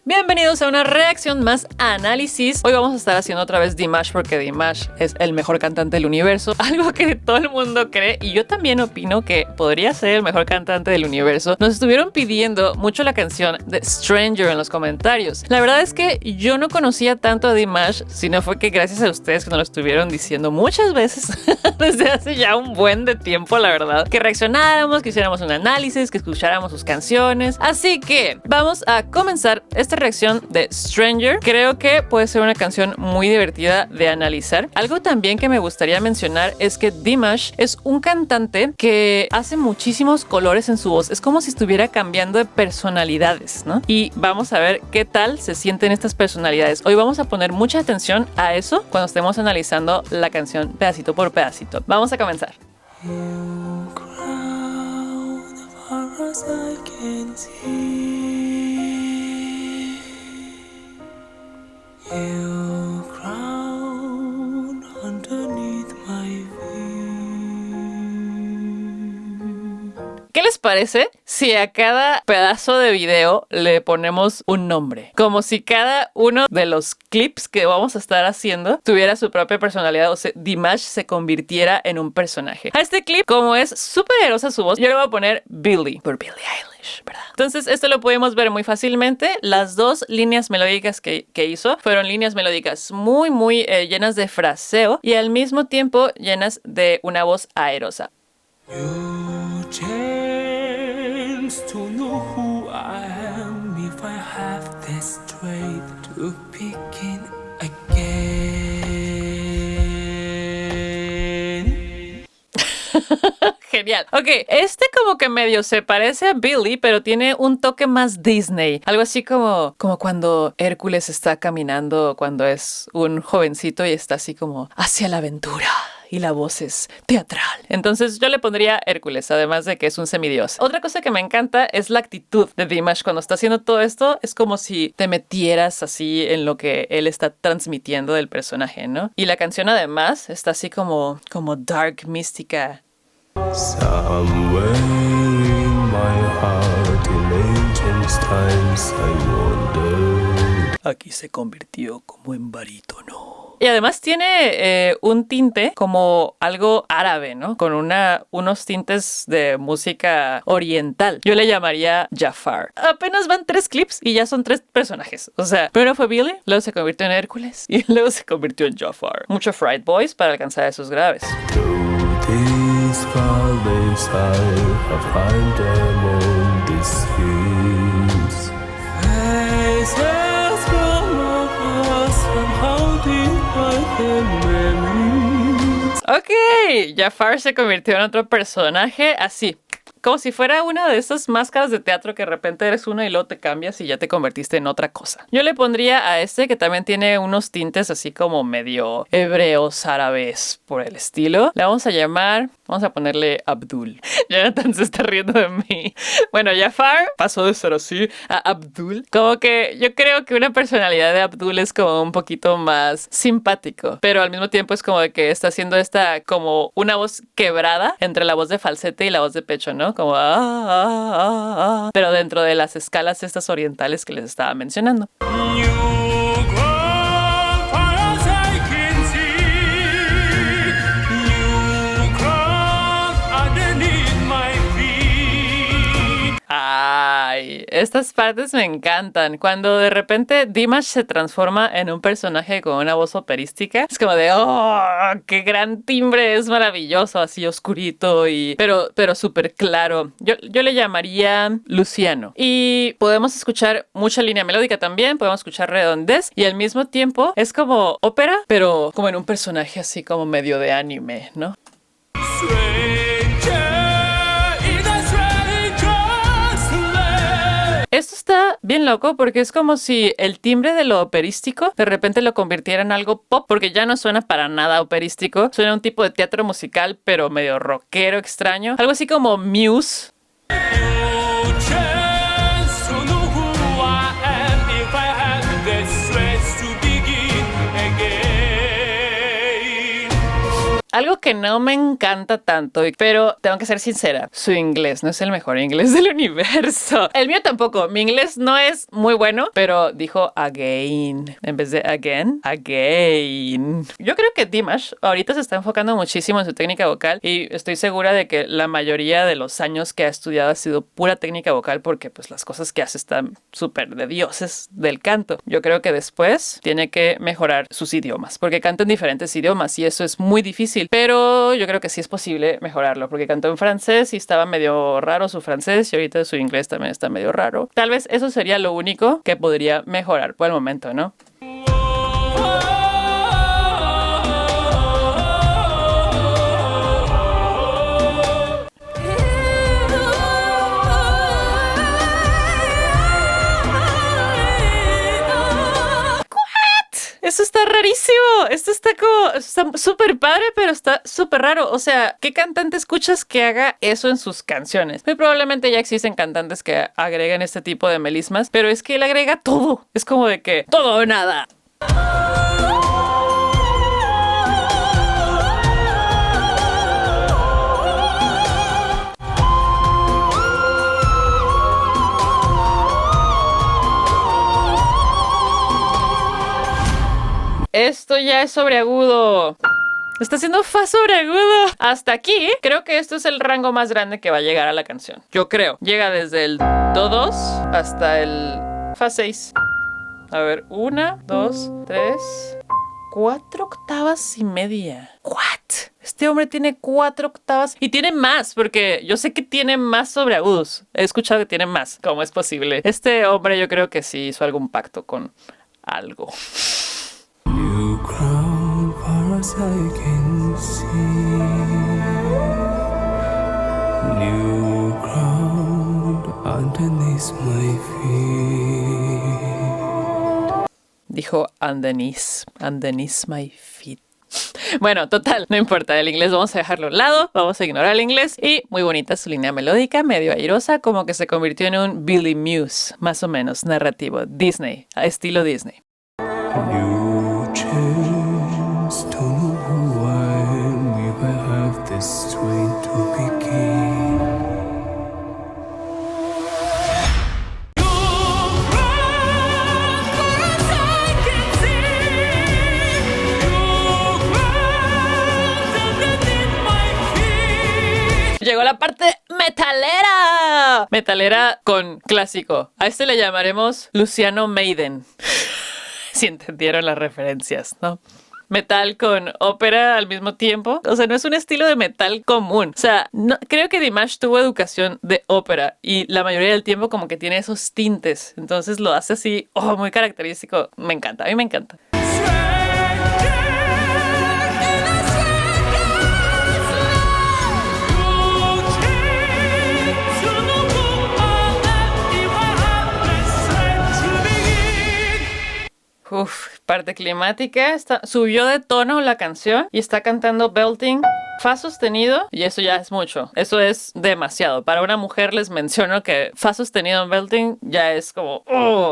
Bienvenidos a una reacción más análisis. Hoy vamos a estar haciendo otra vez Dimash porque Dimash es el mejor cantante del universo. Algo que todo el mundo cree y yo también opino que podría ser el mejor cantante del universo. Nos estuvieron pidiendo mucho la canción de Stranger en los comentarios. La verdad es que yo no conocía tanto a Dimash, sino fue que gracias a ustedes que nos lo estuvieron diciendo muchas veces desde hace ya un buen de tiempo, la verdad, que reaccionáramos, que hiciéramos un análisis, que escucháramos sus canciones. Así que vamos a comenzar esta reacción de Stranger. Creo que puede ser una canción muy divertida de analizar. Algo también que me gustaría mencionar es que Dimash es un cantante que hace muchísimos colores en su voz. Es como si estuviera cambiando de personalidades, ¿no? Y vamos a ver qué tal se sienten estas personalidades. Hoy vamos a poner mucha atención a eso cuando estemos analizando la canción pedacito por pedacito. Vamos a comenzar. You crown underneath my feet. ¿Qué les parece si a cada pedazo de video le ponemos un nombre? Como si cada uno de los clips que vamos a estar haciendo tuviera su propia personalidad, o sea, Dimash se convirtiera en un personaje. A este clip, como es súper erosa su voz, yo le voy a poner Billie, por Billie Eilish, ¿verdad? Entonces esto lo podemos ver muy fácilmente. Las dos líneas melódicas que hizo fueron líneas melódicas muy llenas de fraseo y al mismo tiempo llenas de una voz aerosa. You chance to know who I am if I have the strength to begin again. Genial. Ok, este como que medio se parece a Billie, pero tiene un toque más Disney. Algo así como cuando Hércules está caminando cuando es un jovencito y está así como hacia la aventura. Y la voz es teatral. Entonces yo le pondría Hércules, además de que es un semidios. Otra cosa que me encanta es la actitud de Dimash cuando está haciendo todo esto. Es como si te metieras así en lo que él está transmitiendo del personaje, ¿no? Y la canción además está así como dark, mística. Somewhere in my heart in ancient times I wonder. Aquí se convirtió como en barítono. Y además tiene un tinte como algo árabe, ¿no? Con unos tintes de música oriental. Yo le llamaría Jafar. Apenas van 3 clips y ya son 3 personajes. O sea, primero fue Billie, luego se convirtió en Hércules y luego se convirtió en Jafar. Mucho fried voice para alcanzar esos graves. Through these valleys I have found them on these hills. Faces from us somehow Ok, Jafar se convirtió en otro personaje así, como si fuera una de esas máscaras de teatro que de repente eres uno y luego te cambias y ya te convertiste en otra cosa. Yo le pondría a este que también tiene unos tintes así como medio hebreos, árabes, por el estilo. Le vamos a ponerle Abdul. Jonathan se está riendo de mí. Bueno, Jafar pasó de ser así a Abdul. Como que yo creo que una personalidad de Abdul es como un poquito más simpático, pero al mismo tiempo es como de que está haciendo como una voz quebrada entre la voz de falsete y la voz de pecho, ¿no? Como pero dentro de las escalas estas orientales que les estaba mencionando. Ay, estas partes me encantan. Cuando de repente Dimash se transforma en un personaje con una voz operística, es como de ¡oh! ¡Qué gran timbre! Es maravilloso, así oscurito pero súper claro. Yo le llamaría Luciano. Y podemos escuchar mucha línea melódica también, podemos escuchar redondez y al mismo tiempo es como ópera, pero como en un personaje así como medio de anime, ¿no? Esto está bien loco porque es como si el timbre de lo operístico de repente lo convirtiera en algo pop, porque ya no suena para nada operístico, suena un tipo de teatro musical pero medio rockero extraño, algo así como Muse. Algo que no me encanta tanto, pero tengo que ser sincera, su inglés no es el mejor inglés del universo. El mío tampoco. Mi inglés no es muy bueno, pero dijo again en vez de again. Again. Yo creo que Dimash ahorita se está enfocando muchísimo en su técnica vocal y estoy segura de que la mayoría de los años que ha estudiado ha sido pura técnica vocal porque pues las cosas que hace están súper de dioses del canto. Yo creo que después tiene que mejorar sus idiomas porque canta en diferentes idiomas y eso es muy difícil, pero yo creo que sí es posible mejorarlo porque cantó en francés y estaba medio raro su francés y ahorita su inglés también está medio raro. Tal vez eso sería lo único que podría mejorar por el momento, ¿no? Eso está rarísimo. Esto está súper padre, pero está súper raro. O sea, ¿qué cantante escuchas que haga eso en sus canciones? Muy probablemente ya existen cantantes que agregan este tipo de melismas, pero es que él agrega todo. Es como de que todo o nada. Esto ya es sobreagudo. Está haciendo fa sobreagudo. Hasta aquí, creo que esto es el rango más grande que va a llegar a la canción. Yo creo. Llega desde el do 2 hasta el fa 6. A ver, 1, 2, 3, 4 octavas y media. ¿What? Este hombre tiene 4 octavas y tiene más, porque yo sé que tiene más sobreagudos. He escuchado que tiene más. ¿Cómo es posible? Este hombre yo creo que sí hizo algún pacto con algo. New ground far as I can see. New ground underneath my feet. Dijo underneath my feet. Bueno, total, no importa, el inglés vamos a dejarlo a un lado, vamos a ignorar el inglés. Y muy bonita su línea melódica, medio airosa, como que se convirtió en un Billy Muse, más o menos narrativo, Disney, a estilo Disney. New chance to know who I am if I have the strength to begin. Llegó la parte metalera. Metalera con clásico. A este le llamaremos Luciano Maiden. Si entendieron las referencias, ¿no? Metal con ópera al mismo tiempo. O sea, no es un estilo de metal común. O sea, no, creo que Dimash tuvo educación de ópera y la mayoría del tiempo como que tiene esos tintes. Entonces lo hace así, muy característico. Me encanta, a mí me encanta. Uf, parte climática. Subió de tono la canción y está cantando belting, fa sostenido, y eso ya es mucho. Eso es demasiado. Para una mujer les menciono que fa sostenido en belting ya es como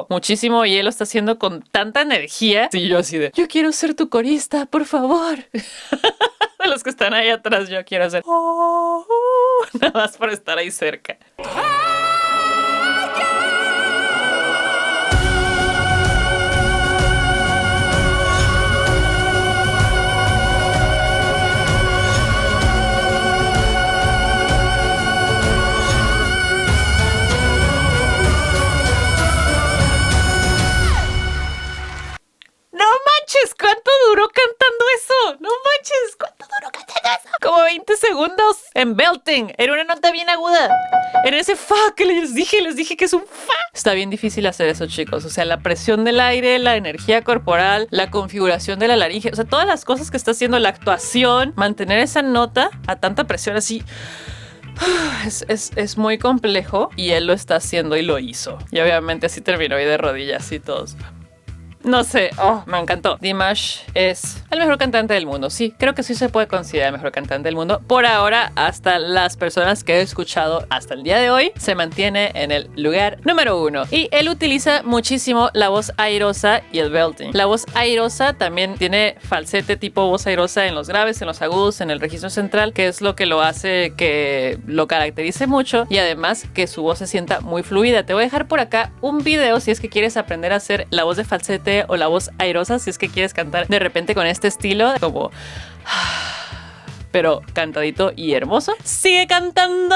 muchísimo, y él lo está haciendo con tanta energía. Y yo así de, yo quiero ser tu corista, por favor. De los que están ahí atrás, yo quiero hacer nada más por estar ahí cerca. ¿Cuánto duró cantando eso? No manches, ¿cuánto duró cantando eso? Como 20 segundos en belting. Era una nota bien aguda. Era ese fa que les dije que es un fa. Está bien difícil hacer eso, chicos. O sea, la presión del aire, la energía corporal, la configuración de la laringe. O sea, todas las cosas que está haciendo, la actuación, mantener esa nota a tanta presión así. Es muy complejo y él lo está haciendo y lo hizo. Y obviamente así terminó ahí de rodillas y todos. No sé, me encantó. Dimash es el mejor cantante del mundo. Sí, creo que sí se puede considerar el mejor cantante del mundo. Por ahora, hasta las personas que he escuchado hasta el día de hoy, se mantiene en el lugar número 1. Y él utiliza muchísimo la voz airosa y el belting. La voz airosa también tiene falsete tipo voz airosa en los graves, en los agudos, en el registro central, que es lo que lo hace que lo caracterice mucho y además que su voz se sienta muy fluida. Te voy a dejar por acá un video si es que quieres aprender a hacer la voz de falsete o la voz airosa, si es que quieres cantar de repente con este estilo como pero cantadito y hermoso. ¡Sigue cantando!